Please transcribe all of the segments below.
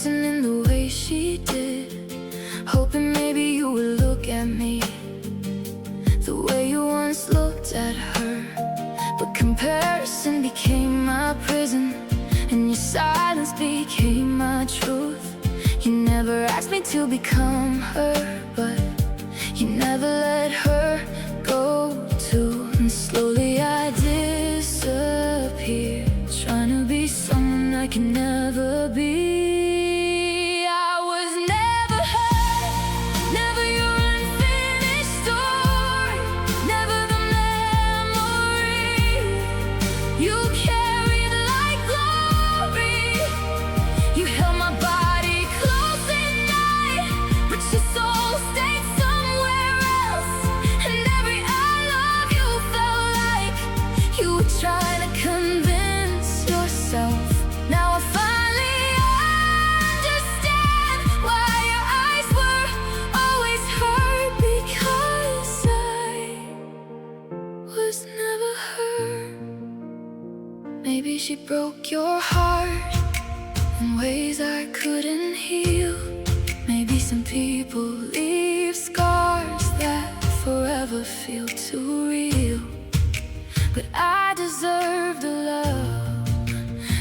listening the way she did, hoping maybe you would look at me the way you once looked at her. But comparison became my prison, and your silence became my truth. You never asked me to become her, but you never let her go too. And slowly I disappeared, trying to be someone I can never be. I was never her, never your unfinished story, never the memory you carried like glory. You held my body close at night, but your soul stayed somewhere else. And every I love you felt like you were trying to convince yourself. Now I finally understand why your eyes were always hurt, because I was never her. Maybe she broke your heart in ways I couldn't heal. Maybe some people leave scars that forever feel too real. But I deserve the love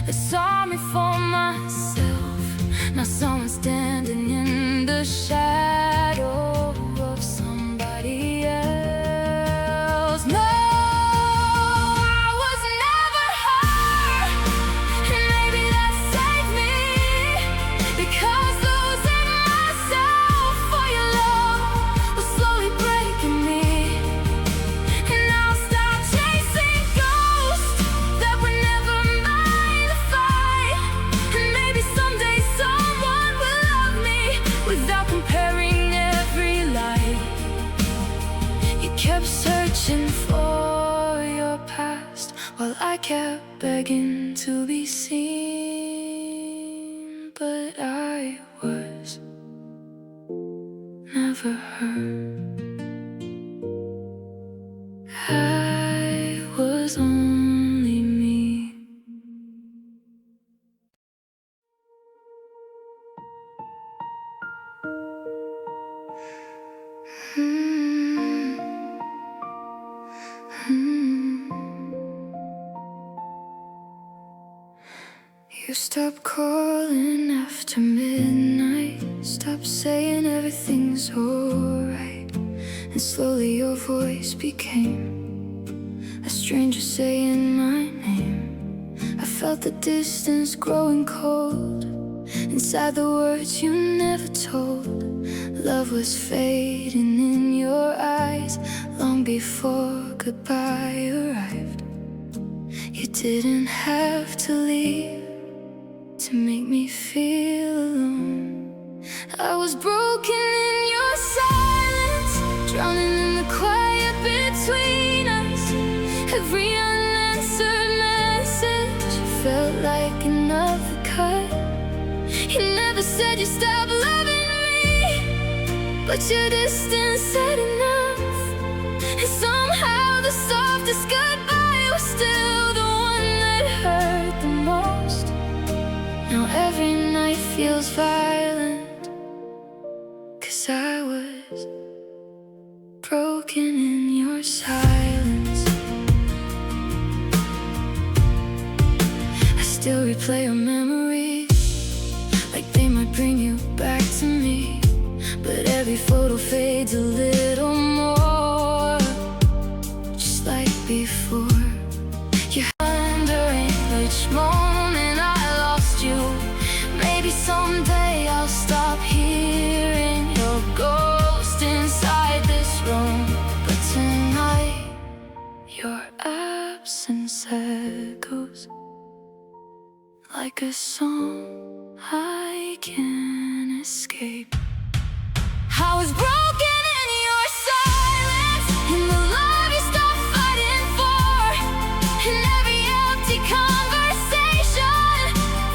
that saw me for myself, not someone standing in the shadow of somebody else. No, I was never her, and maybe that saved me, because losing myself for your love was slowly breaking me. And I'll stop chasing ghosts that were never mine to fight. And maybe someday someone will love me without comparing every light. You kept searching for your past, while I kept begging to be seen. But I was never her. I was only me. You stopped calling after midnight, stopped saying everything's alright, and slowly your voice became a stranger saying my name. I felt the distance growing cold inside the words you never told. Love was fading in your eyes long before goodbye arrived. You didn't have to leave to make me feel alone. I was broken in your silence, drowning in the quiet between us. Every unanswered message felt like another cut. You never said you stopped loving me, but your distance said enough. And somehow the softest goodbye was still the one that hurt the most. Now every night feels violent, 'cause I was broken in your silence. I still replay your memories like they might bring you back to me, but every photo fades a little more, just like before. You're wondering which moment I lost you. Maybe someday I'll stop hearing your ghost inside this room, but tonight your absence echoes like a song I can't escape. I was broken in your silence, in the love you stopped fighting for, in every empty conversation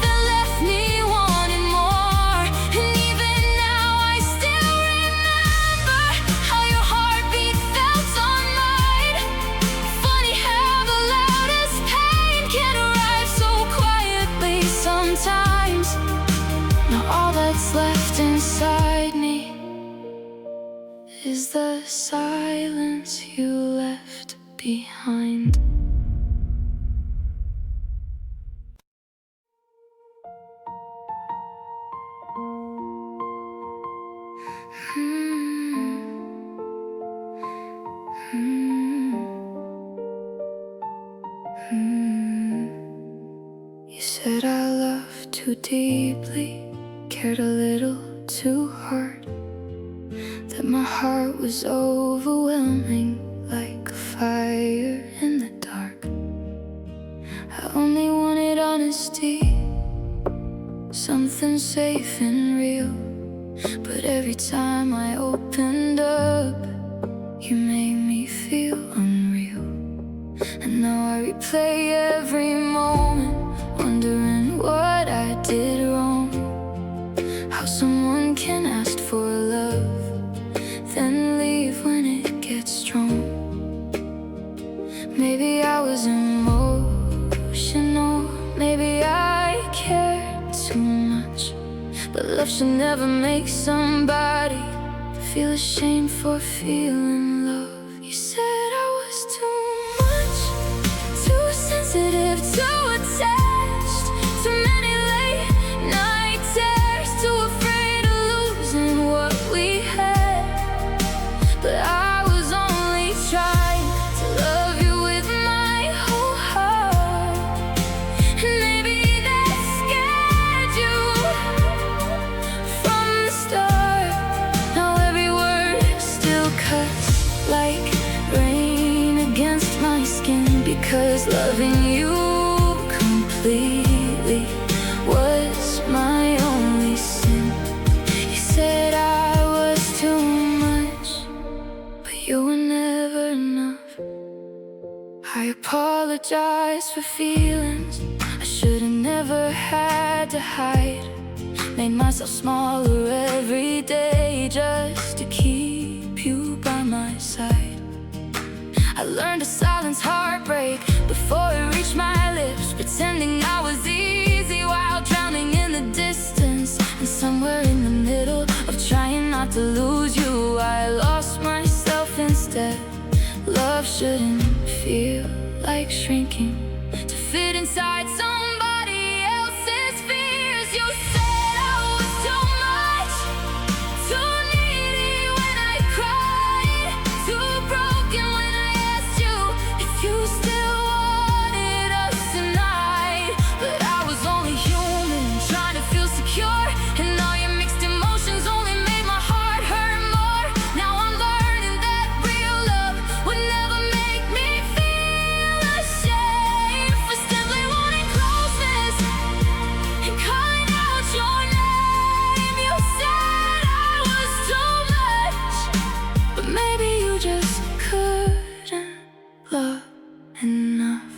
that left me wanting more. And even now I still remember how your heartbeat felt on mine. Funny how the loudest pain can arrive so quietly sometimes. Now All that's left inside me is the silence you left behind. You said I loved too deeply, cared a little too hard, that my heart was overwhelming like a fire in the dark. I only wanted honesty, something safe and real, but every time I opened up, you made me feel unreal. And now I replay every moment, wondering what I did wrong. How someone can ask for love, then leave when it gets strong. Maybe I was emotional, maybe I cared too much, but love should never make somebody feel ashamed for feeling love. You said I was too much, too sensitive, too attached, too many late night tears, too afraid of losing what we had. But I was only trying to love you with my whole heart, and maybe that scared you from the start. Now every word still cuts like rain against my skin, because loving you completely was my only sin. You said I was too much, but you were never enough. I apologize for feelings I should've never had to hide. Made myself smaller every day just to keep you by my side. I learned to silence heartbreak before it reached my lips, pretending I was easy while drowning in the distance. And somewhere in the middle of trying not to lose you, I lost myself instead. Love shouldn't feel like shrinking to fit inside somebody else's fears. You said I was too much, too needy when I cried, too broken when I asked you if you still wanted us tonight. But I was only human, trying to feel secure, and all your mixed emotions only made my heart hurt more. Now I'm learning that real love would never make me feel ashamed for simply wanting closeness and calling out your name. You said I was too much, but maybe you just couldn't love enough.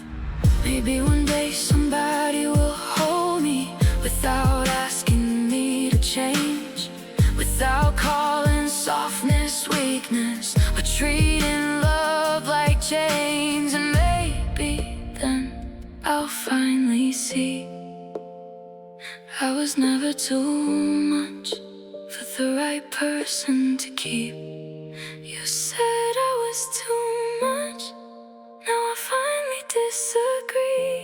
Maybe one day somebody will hold me without asking me to change, without calling softness weakness, but treating love like chains. And maybe then I'll finally see I was never too much for the right person to keep. You said I was too much, now I finally disagree,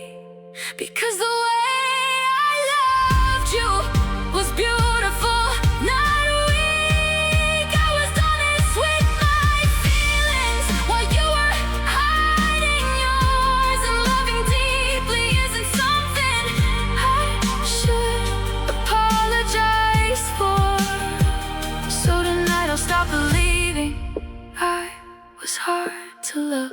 because the way I loved you was beautiful, not weak. I was honest with my feelings while you were hiding yours, and loving deeply isn't something I should apologize for. So tonight I'll stop believing I was hard to love,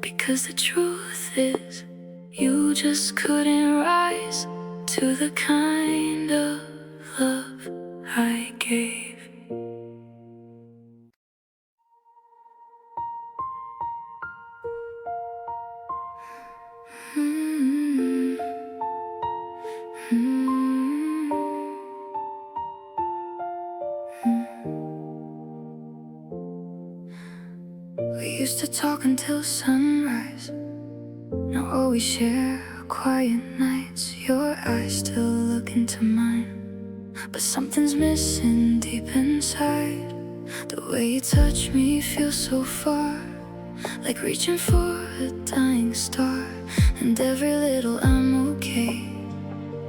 because the truth is you just couldn't rise to the kind of love I gave. We used to talk until sunrise. Now all we share are quiet nights. Your eyes still look into mine. but something's missing deep inside. The way you touch me feels so far, like reaching for a dying star. And every little I'm okay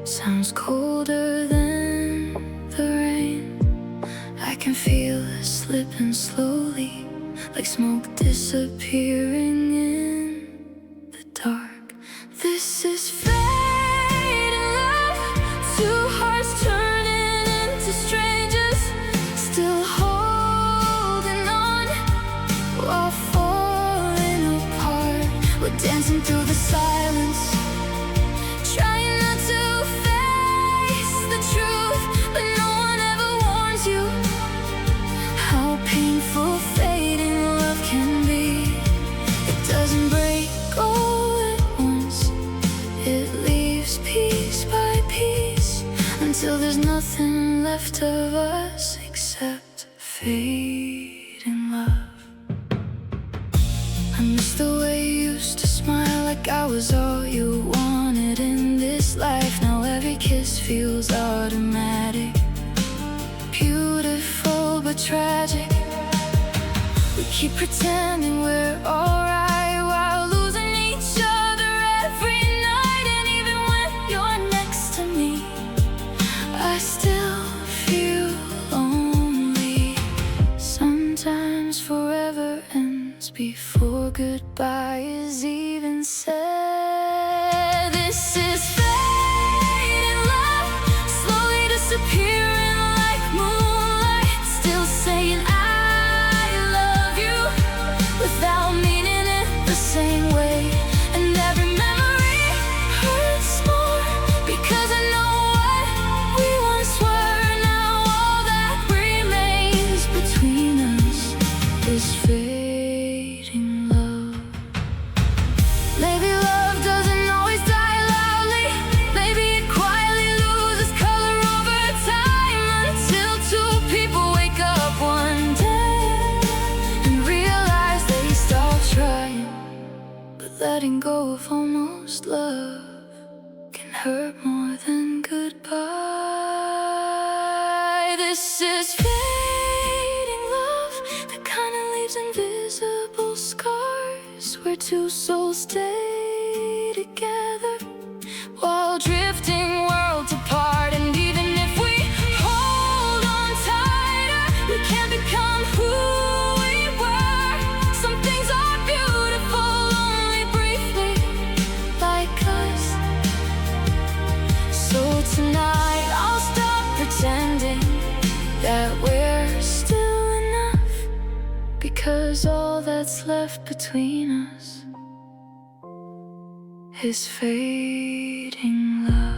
sounds colder than the rain. I can feel us slipping slowly, like smoke disappearing in the dark. This is fate and love, two hearts turning into strangers, still holding on while falling apart. We're dancing through the silence, trying not to face the truth, but no one ever warns you how painful fading love can be. It doesn't break all at once, it leaves piece by piece, until there's nothing left of us except fading love. I miss the way you used to smile, like I was all you wanted in this life. Now every kiss feels automatic, beautiful but tragic. We keep pretending we're alright while losing each other every night. And even when you're next to me, I still feel lonely. Sometimes forever ends before goodbye is even said. This is fate and love, slowly disappearing like moonlight, still saying I love you without meaning it the same way. And every memory hurts more because I know what we once were. Now all that remains between us is fading love. Maybe love doesn't always die loudly, maybe it quietly loses color over time, until two people wake up one day and realize they stopped trying. But letting go of almost love can hurt more than goodbye. This is fading love, the kind that leaves invisible scars, where two souls stay together while drifting worlds apart. And even if we hold on tighter, we can't become who we were. Some things are beautiful only briefly, like us. So tonight I'll stop pretending that we're still enough, because all that's left between us is fading love.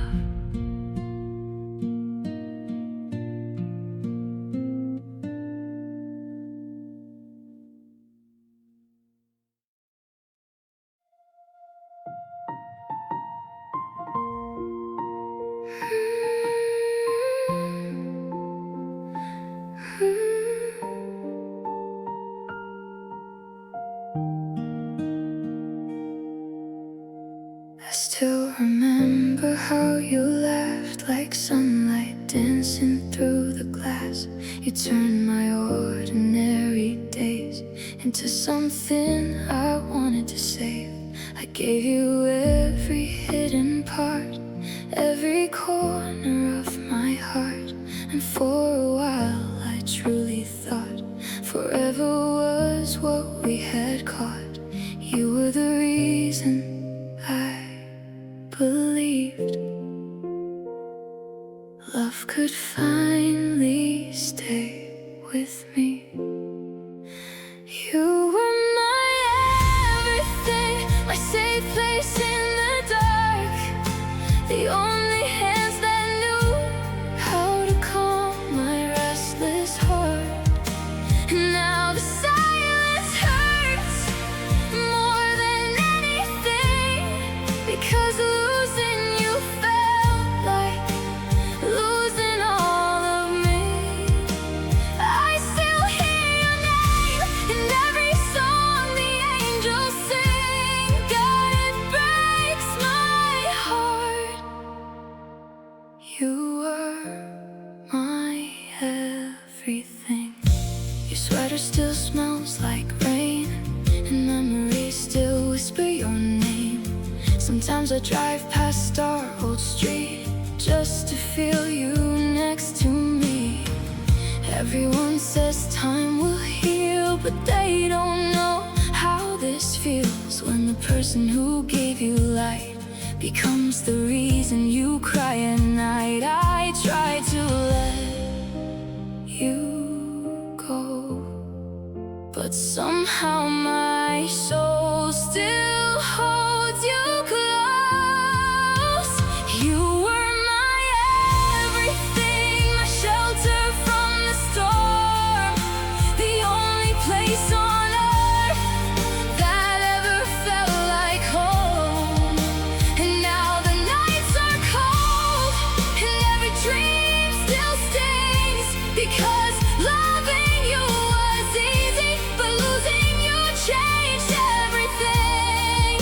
I still remember how you laughed like sunlight dancing through the glass. You turned my ordinary days into something I wanted to save. I gave you every hidden part, every corner of my heart. And for a while I truly thought forever was what we had caught. You were the reason I believed love could finally stay with me. You were my everything, my safe place in the dark, the only hands that knew how to calm my restless heart. And now the silence hurts more than anything, because losing you felt like losing all of me. I still hear everything. Your sweater still smells like rain, and memories still whisper your name. Sometimes I drive past our old street just to feel you next to me. Everyone says time will heal, but they don't know how this feels when the person who gave you light becomes the reason you cry at night. I try to let you go, but somehow my soul still holds you close. You were my everything, my shelter from the storm, the only place on earth that ever felt like home. And now the nights are cold, and every dream still stings, because loving you was easy, but losing you changed everything.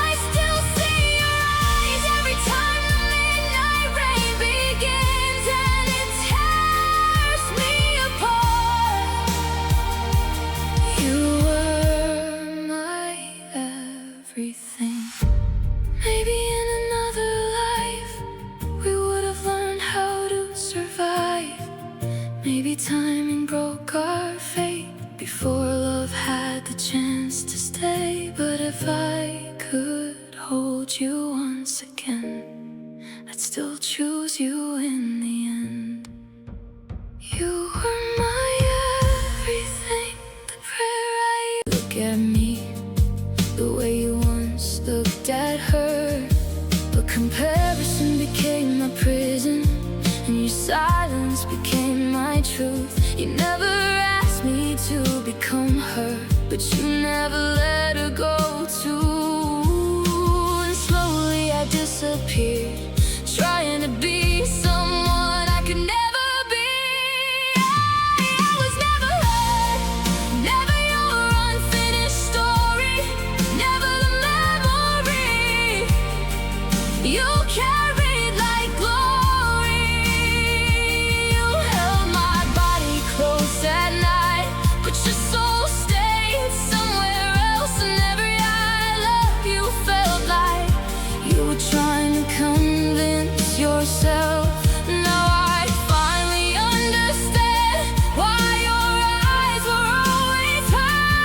I still see your eyes every time the midnight rain begins, and it tears me apart. You were my everything. Maybe in another life we would have learned how to survive. Maybe timing broke our fate before love had the chance to stay. But if I could hold you once again, I'd still choose you in the end. You were my everything, the prayer I look at me, the way you once looked at her. But comparison became my prison, and your silence became my truth. You never asked me to become her, but you never let her go too. And slowly I disappeared, trying to be someone I could never be. I was never heard, never your unfinished story, never the memory you carried like glory. You held my body close at night, but your soul stayed somewhere else. And every I love you felt like you were trying to convince yourself. Now I finally understand why your eyes were always hurt,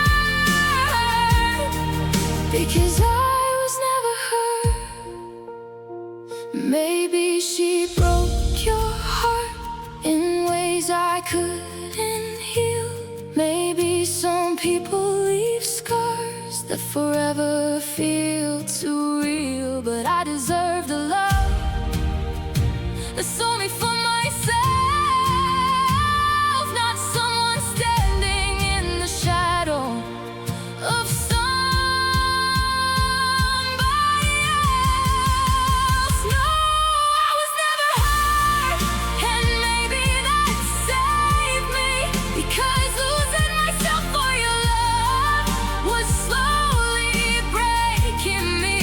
because I was never hurt. Maybe she broke your heart in ways I couldn't heal. Maybe some people leave scars that forever feel too real. But I deserve the love that's only for myself, not someone standing in the shadow of somebody else. No, I was never hurt, and maybe that saved me, because losing myself for your love was slowly breaking me.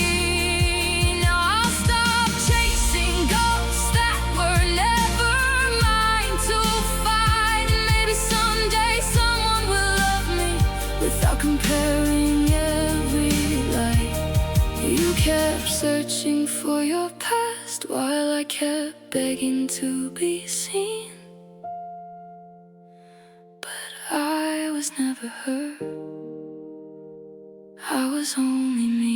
Now I'll stop chasing ghosts that were never mine to fight. And maybe someday someone will love me without comparing every light. You kept searching for your past while I kept begging to be seen. But I was never hurt, I was only me.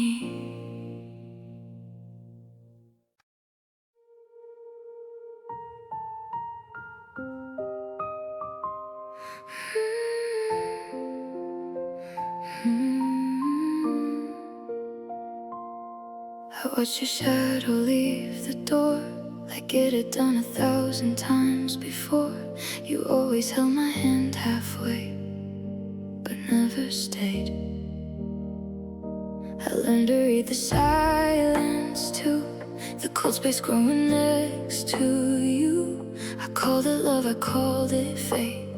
I watched your shadow leave the door like it had done 1,000 times before. You always held my hand halfway, but never stayed. I learned to read the silence too, the cold space growing next to you. I called it love, I called it fate,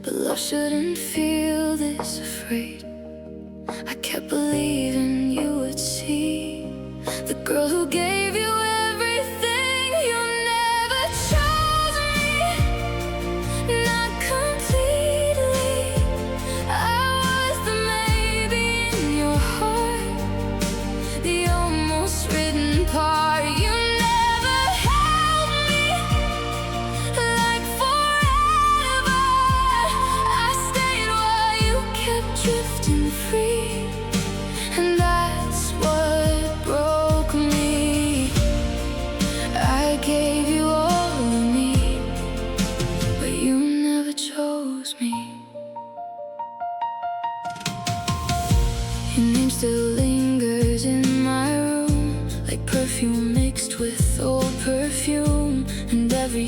but love shouldn't feel this afraid. I kept believing you would see the girl who gave you everything. You never chose me,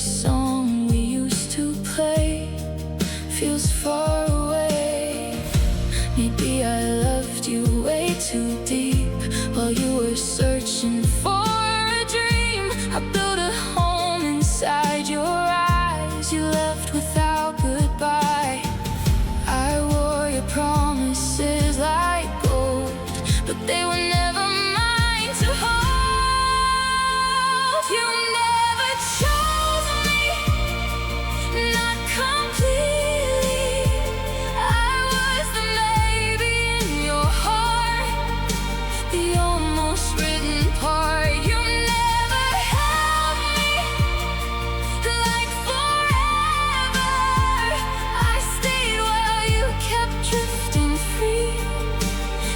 song we used to play feels far away. Maybe I loved you way too deep while you were searching for a dream. I built a home inside your eyes. You left without goodbye. I wore your promises like gold, but they were never mine to hold. You never chose me, not completely. I was the maybe in your heart, the almost written part. You never held me like forever. I stayed while you kept drifting free,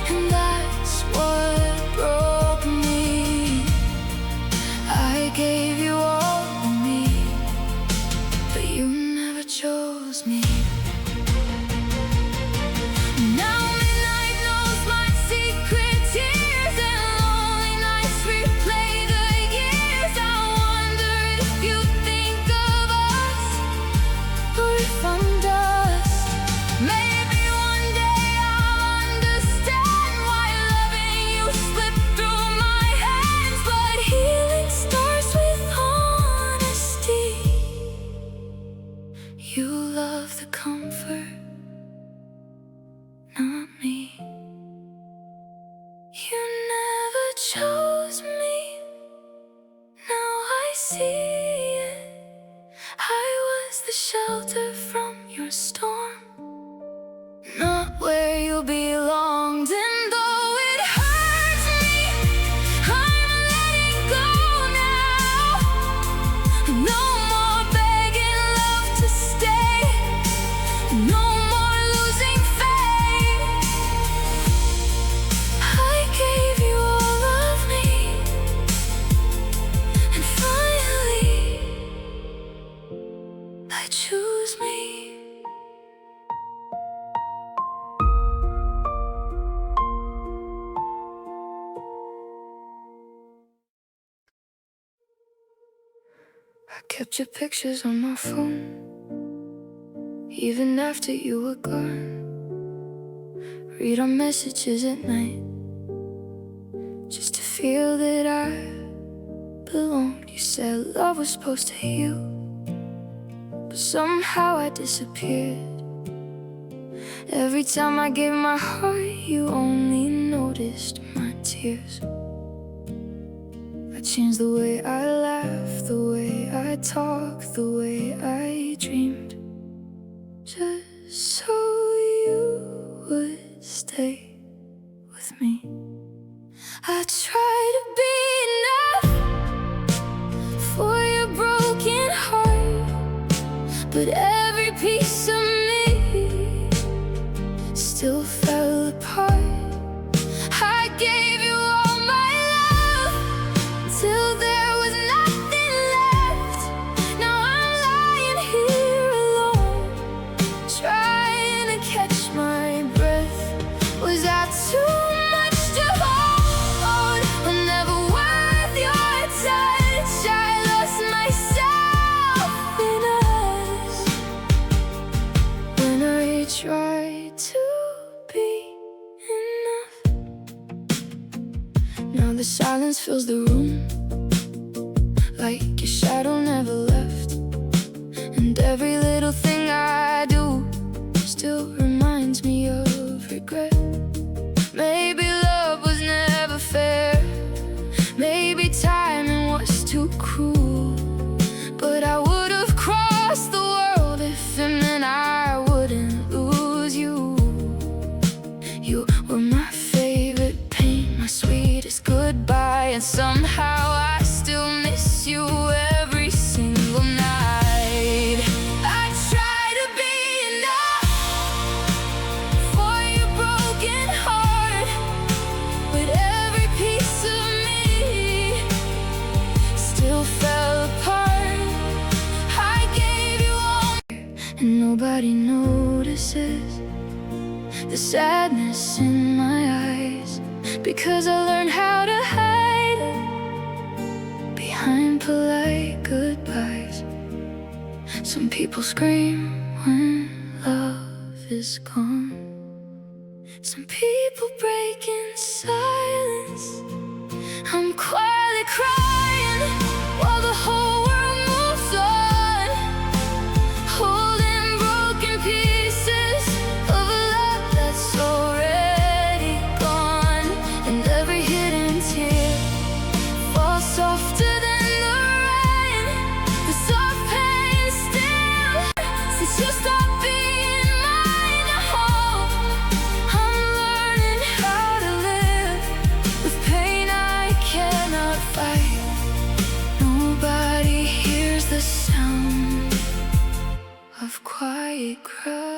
and that's what broke me. I gave you all of me, but you never chose me. Now midnight knows my secret tears, and lonely nights replay the years. I wonder if you think of us, or if I'm dust. Maybe one day I'll understand why loving you slipped through my hands. But healing starts with honesty. You love the comfort, not me. You never chose me, now I see it. I was the shelter from your storm, not where you belonged. And though it hurts me, I'm letting go now. No more begging love to stay, no more losing faith. I gave you all of me, and finally I choose me. I kept your pictures on my phone, even after you were gone. Read our messages at night, just to feel that I belonged. You said love was supposed to heal, but somehow I disappeared. Every time I gave my heart, you only noticed my tears. I changed the way I laughed, the way I talked, the way I dreamed, just so you would stay with me. I tried to be enough for your broken heart, but every piece of me still fell apart. I gave you all my love till there was nothing left. Now I'm lying here alone, trying to catch my breath. Was I too much to hold, or never worth your touch? I lost myself in us when I tried to be enough. Now the silence fills the room, like your shadow never left. And every little thing I do still reminds me of regret. Maybe love was never fair, maybe timing was too cruel, but I would have crossed the world if it meant I wouldn't lose you. You were my favorite pain, my sweetest goodbye, and somehow I still miss you every single night. I try to be enough for your broken heart, but every piece of me still fell apart. I gave you all, and nobody notices the sadness in my eyes, because I learned how to hide it behind polite goodbyes. Some people scream when love is gone. Some people break in silence. I'm quietly crying while the whole world moves on, holding broken pieces of a love that's already gone. And every hidden tear falls softer than the rain. The soft pain still, since you stopped being mine. Oh, I'm learning how to live with pain I cannot fight. Nobody hears the sound of quiet cries.